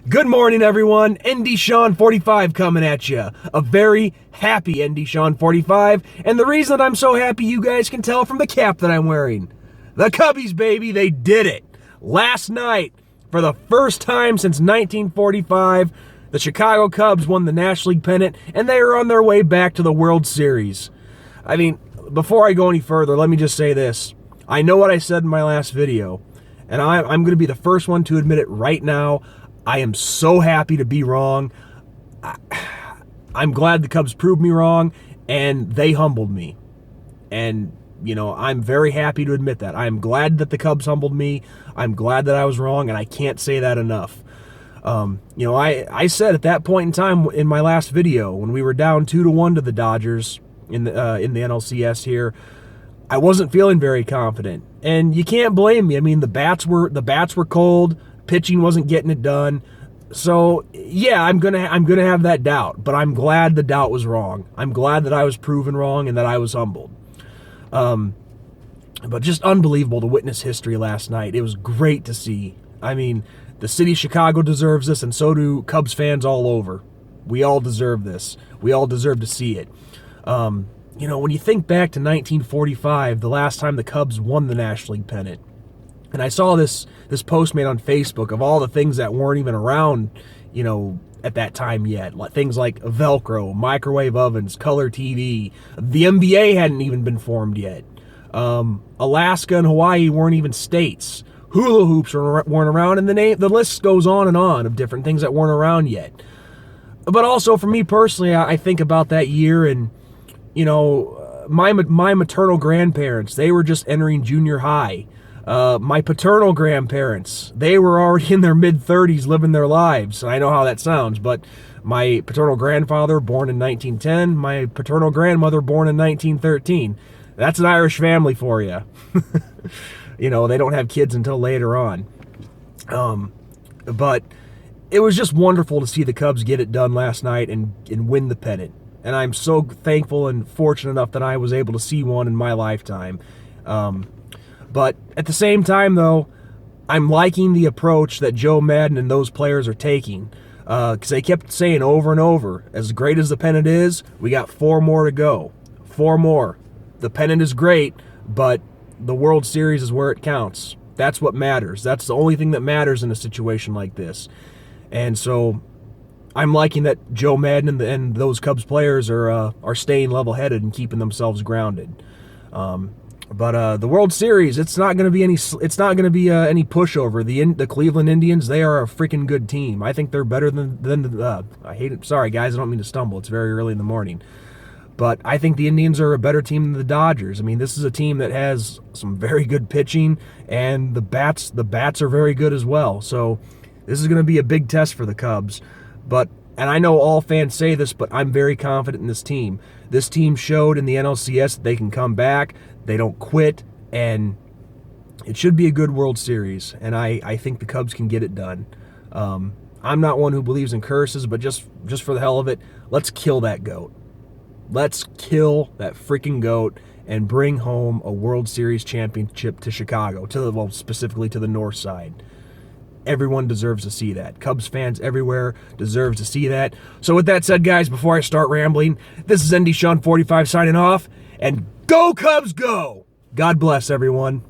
Good morning, everyone. ND Sean 45 coming at you. A very happy ND Sean 45, and the reason that I'm so happy, you guys can tell from the cap that I'm wearing. The Cubbies, baby, they did it. Last night, for the first time since 1945, the Chicago Cubs won the National League pennant, and they are on their way back to the World Series. I mean, before I go any further, let me just say this. I know what I said in my last video, and I'm going to be the first one to admit it right now. I am so happy to be wrong. I'm glad the Cubs proved me wrong, and they humbled me. And, you know, I'm very happy to admit that. I'm glad that the Cubs humbled me. I'm glad that I was wrong, and I can't say that enough. I said at that point in time in my last video, when we were down 2-1 to the Dodgers in the NLCS here, I wasn't feeling very confident. And you can't blame me. I mean, the bats were cold. Pitching wasn't getting it done. So, yeah, I'm gonna have that doubt, but I'm glad the doubt was wrong. I'm glad that I was proven wrong and that I was humbled. But just unbelievable to witness history last night. It was great to see. I mean, the city of Chicago deserves this, and so do Cubs fans all over. We all deserve this. We all deserve to see it. When you think back to 1945, the last time the Cubs won the National League pennant, and I saw this post made on Facebook of all the things that weren't even around, at that time yet. Things like Velcro, microwave ovens, color TV. The NBA hadn't even been formed yet. Alaska and Hawaii weren't even states. Hula hoops weren't around, and the list goes on and on of different things that weren't around yet. But also, for me personally, I think about that year, and, my maternal grandparents, they were just entering junior high. My paternal grandparents, they were already in their mid-30s living their lives. I know how that sounds, but my paternal grandfather, born in 1910, my paternal grandmother, born in 1913. That's an Irish family for you. They don't have kids until later on. But it was just wonderful to see the Cubs get it done last night and win the pennant. And I'm so thankful and fortunate enough that I was able to see one in my lifetime. But at the same time, though, I'm liking the approach that Joe Maddon and those players are taking. Because they kept saying over and over, as great as the pennant is, we got 4 more to go. 4 more. The pennant is great, but the World Series is where it counts. That's what matters. That's the only thing that matters in a situation like this. And so I'm liking that Joe Maddon and those Cubs players are staying level-headed and keeping themselves grounded. But the World Series, it's not going to be any pushover. The Cleveland Indians, they are a freaking good team. I think they're better than I hate it. Sorry guys, I don't mean to stumble. It's very early in the morning. But I think the Indians are a better team than the Dodgers. I mean, this is a team that has some very good pitching, and the bats are very good as well. So this is going to be a big test for the Cubs. And I know all fans say this, but I'm very confident in this team. This team showed in the NLCS that they can come back. They don't quit, and it should be a good World Series, and I think the Cubs can get it done. I'm not one who believes in curses, but just for the hell of it, let's kill that goat. Let's kill that freaking goat and bring home a World Series championship to Chicago, specifically to the north side. Everyone deserves to see that. Cubs fans everywhere deserves to see that. So with that said, guys, before I start rambling, this is ND Sean 45 signing off, and go Cubs go! God bless everyone.